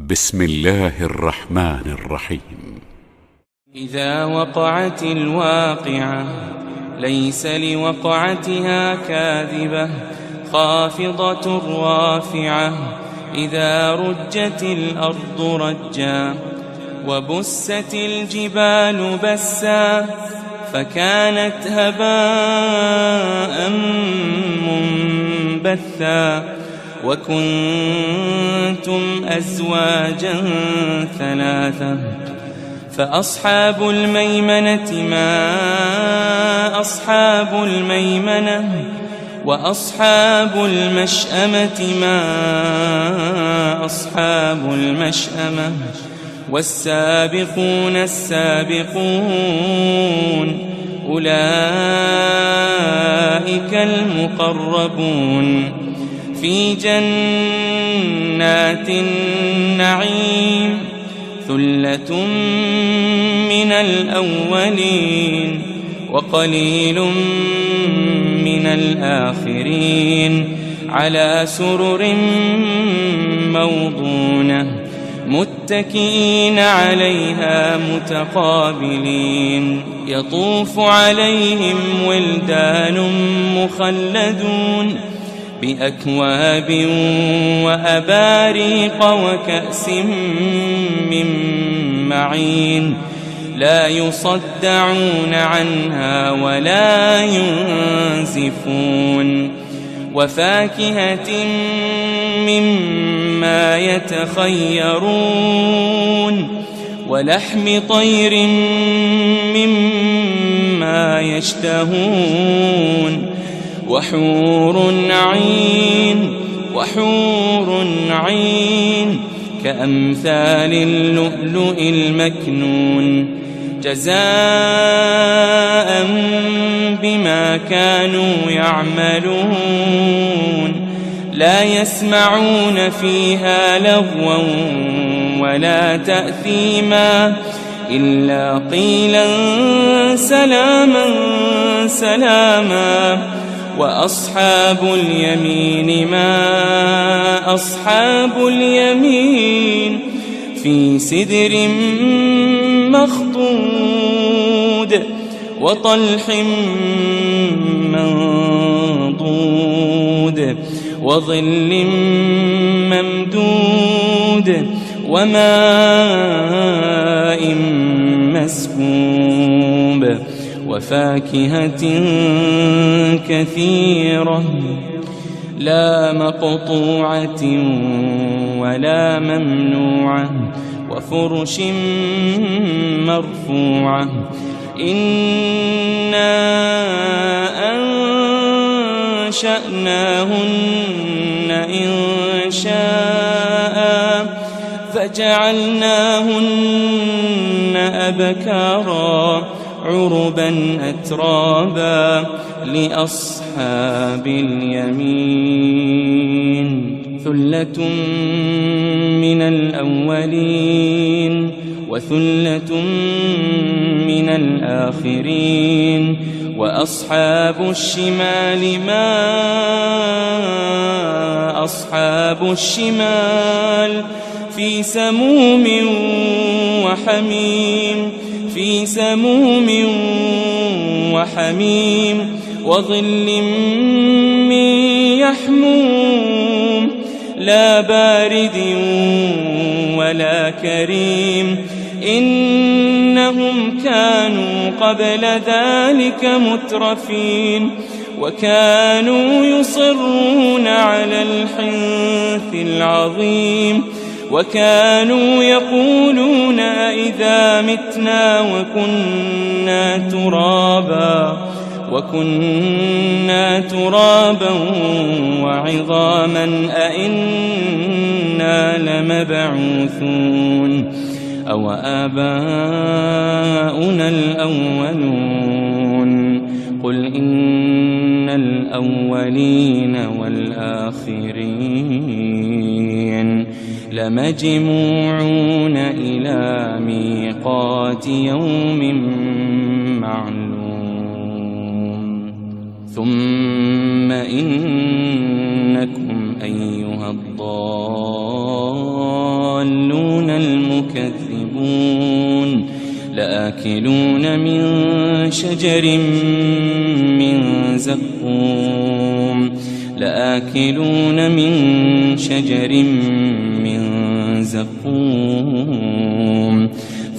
بسم الله الرحمن الرحيم. إذا وقعت الواقعة ليس لوقعتها كاذبة خافضة رافعة إذا رجت الأرض رجا وبست الجبال بسا فكانت هباء منبثا وكنتم أزواجا ثلاثة فأصحاب الميمنة ما أصحاب الميمنة وأصحاب المشأمة ما أصحاب المشأمة والسابقون السابقون أولئك المقربون في جنات النعيم ثلة من الأولين وقليل من الآخرين على سرر موضونة متكئين عليها متقابلين يطوف عليهم ولدان مخلدون بأكواب وأباريق وكأس من معين لا يصدعون عنها ولا ينزفون وفاكهة مما يتخيرون ولحم طير مما يشتهون وحور عين كأمثال اللؤلؤ المكنون جزاء بما كانوا يعملون لا يسمعون فيها لغوا ولا تأثيما إلا قيلا سلاما سلاما وأصحاب اليمين ما أصحاب اليمين في سدر مخضود وطلح منضود وظل ممدود وماء مسكوب وفاكهة كثيرة لا مقطوعة ولا ممنوعة وفرش مرفوعة إنا أنشأناهن إنشاء فجعلناهن أبكارا عربا أترابا لأصحاب اليمين ثلة من الأولين وثلة من الآخرين وأصحاب الشمال ما أصحاب الشمال في سموم وحميم في سموم وحميم وظل من يحموم لا بارد ولا كريم إنهم كانوا قبل ذلك مترفين وكانوا يصرون على الحنث العظيم وكانوا يقولون أئذا متنا وكنا ترابا وعظاما أئنا لمبعوثون أو آباؤنا الأولون قل إن الأولين والآخرين لمجموعون إلى ميقات يوم معلوم ثم إنكم أيها الضالون لآكلون من شجر من زقوم لآكلون من شجر من زقوم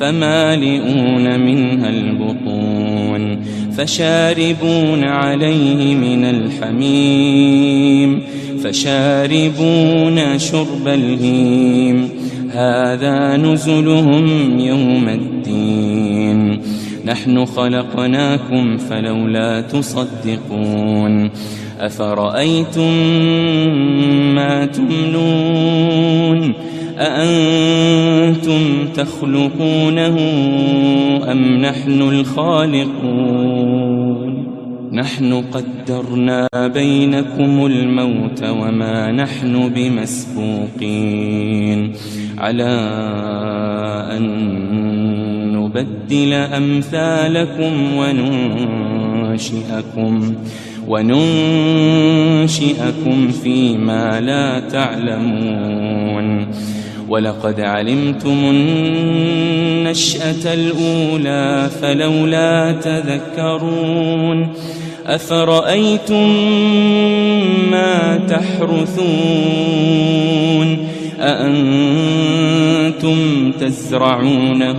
فمالئون منها البطون فشاربون عليه من الحميم فشاربون شرب الهيم هذا نزلهم يوم الدين نحن خلقناكم فلولا تصدقون أفرأيتم ما تمنون أأنتم تخلقونه أم نحن الخالقون نحن قدرنا بينكم الموت وما نحن بمسبوقين على أن نبدل أمثالكم وننشئكم فيما لا تعلمون ولقد علمتم النشأة الأولى فلولا تذكرون أفرأيتم ما تحرثون أأنتم تزرعونه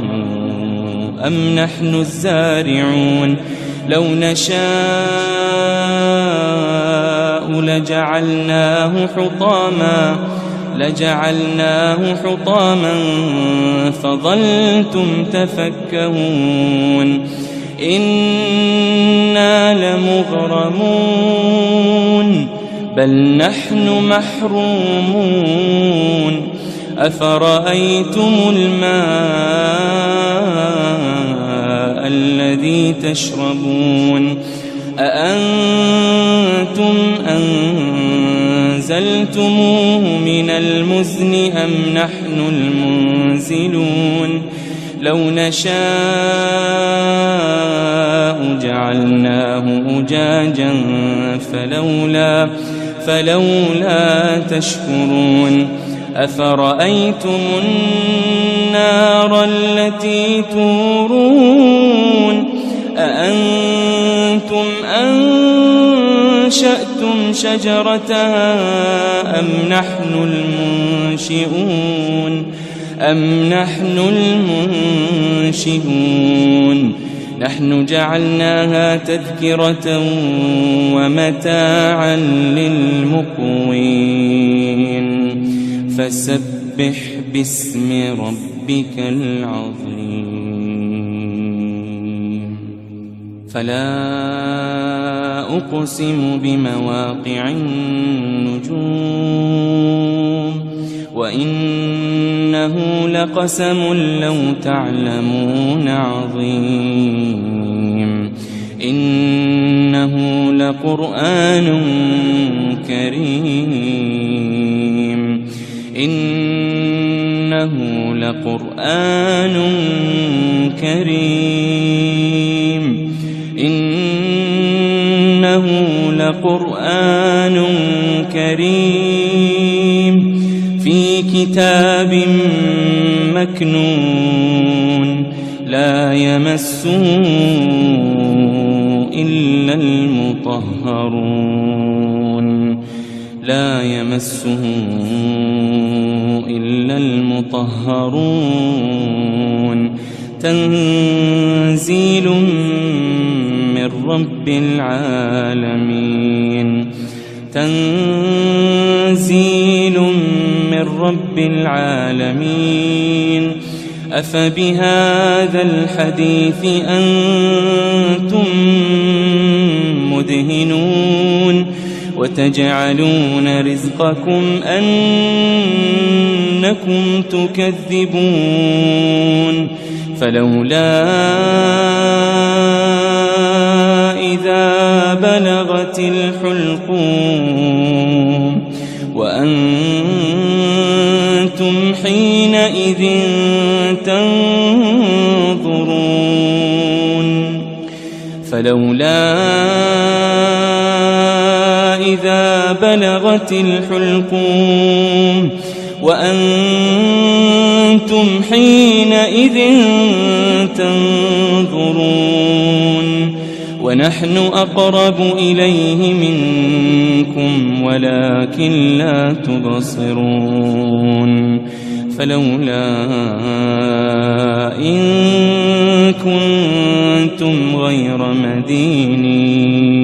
أم نحن الزارعون لو نشاء لجعلناه حطاما فظلتم تفكهون إنا لمغرمون بل نحن محرومون أفرأيتم الماء الذي تشربون أأنتم أنزلتموه من المزن أم نحن المنزلون لو نشاء جعلناه أجاجا فلولا تشكرون أفرأيتم النار التي تورون أأنتم أنشأتم شجرتها أم نحن المنشئون نحن جعلناها تذكرة ومتاعا للمقوين فسبح باسم ربك العظيم فلا أقسم بمواقع النجوم وإنه لقسم لو تعلمون عظيم إنه لقرآن كريم إنه لقرآن كريم إنه لقرآن كريم في كتاب مكنون لا يمسه إلا المطهرون تنزيل من رب العالمين أفبهذا الحديث أنتم مدهنون وتجعلون رزقكم أنكم تكذبون فلولا إذا بلغت الحلقوم وأنتم حينئذ تنظرون فلولا إذا بلغت الحلقوم وأنتم أنتم حينئذ تنظرون ونحن أقرب إليه منكم ولكن لا تبصرون فلولا إن كنتم غير مدينين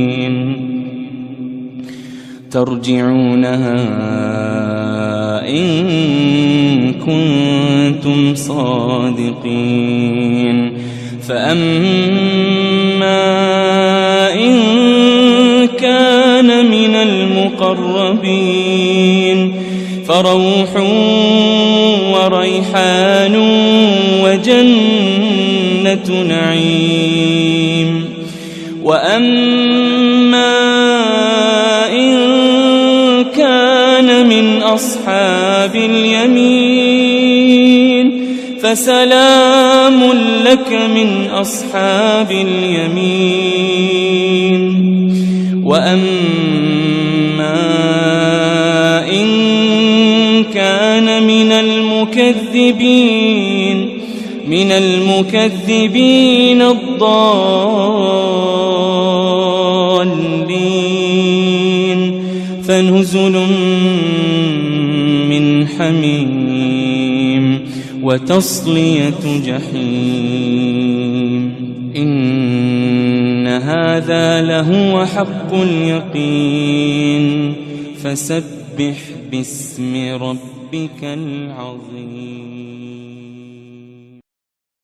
ترجعونها إن كنتم صادقين فأما إن كان من المقربين فروح وريحان وجنة نعيم وأما إن كان من أصحاب اليمين فسلام لك من أصحاب اليمين وأما إن كان من المكذبين الضالين فنزل من حميم وتصلية جحيم إن هذا لهو حق اليقين فسبح باسم ربك العظيم.